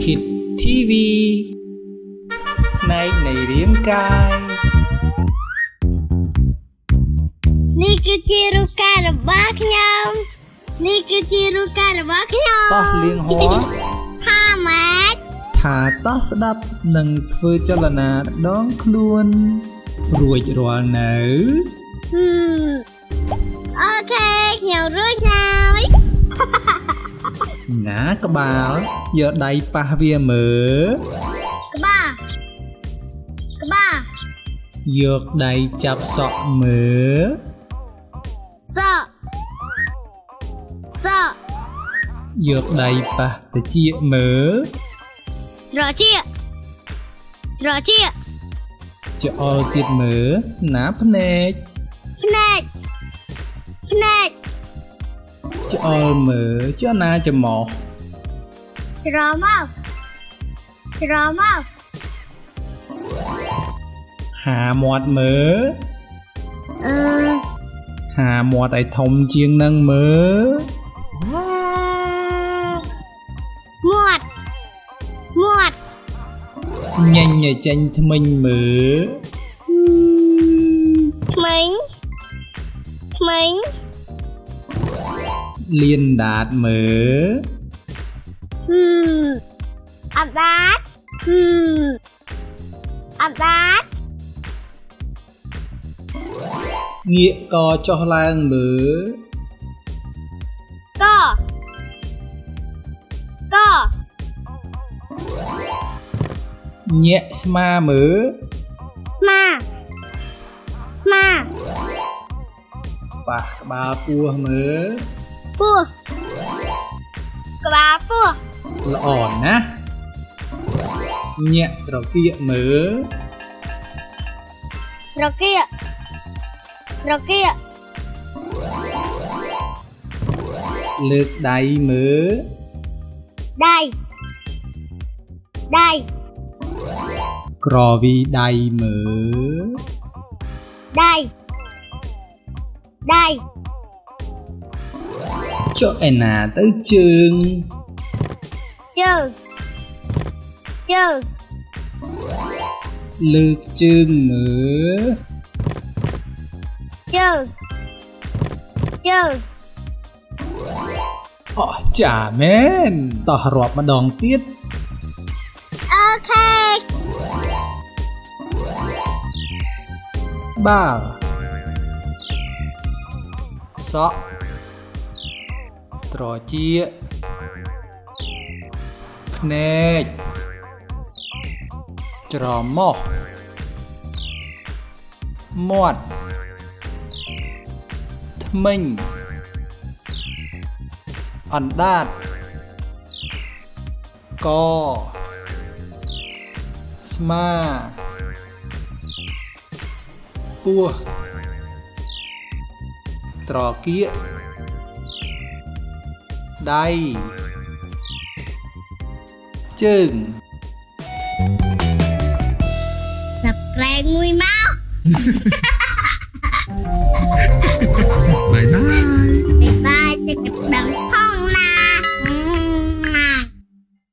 Kid TV ផ្នែកនៃរាងកាយនេះគឺជារូបកាយរបស់ខ្ញុំនេះគឺជារូបកាយរបស់ខ្ញុំតោះលៀងហោថាម៉េចថាតោះស្ដាប់និងធ្វើចលនាដងខ្លួនរួចរាល់នៅអូខេខ្ញុំរួចហើយណាក្បាលយកដៃប៉ះវាមើលក្បាលយកដៃចាប់សក់មើលសក់យកដៃប៉ះត្រចៀកមើលត្រចៀកច្អល់ទៀតមើលណាភ្នែកច្អល់មើលចុះណាច្រមុះច្រមុះហាមាត់មើលហាមាត់ឲ្យធំជាងនឹងមើលមាត់ស្ញែងឲ្យចេញធ្មេញមើលធ្មេញលៀនដាតមើលអដាតងាកកចុះឡើងមើលកញាក់ស្មាមើលស្មាប៉ះក្បាលពោះមើលក្បាលពោះល្អណាស់ញាក់ត្រគាកមើលត្រគាកលើកដៃមើលដៃក្រវីដៃមើលដៃចុះឯណាទៅជើងលើកជើងមើលជើងអស្ចារ្យមែនតោះរាប់ម្ដងទៀតអូខេបាល់សក់ត្រចៀកភ្នែកច្រមុះមាត់ធ្មេញអណ្ដាតកស្មាពោះត្រគាកដៃជើងសាប់ក្រែងមួយមក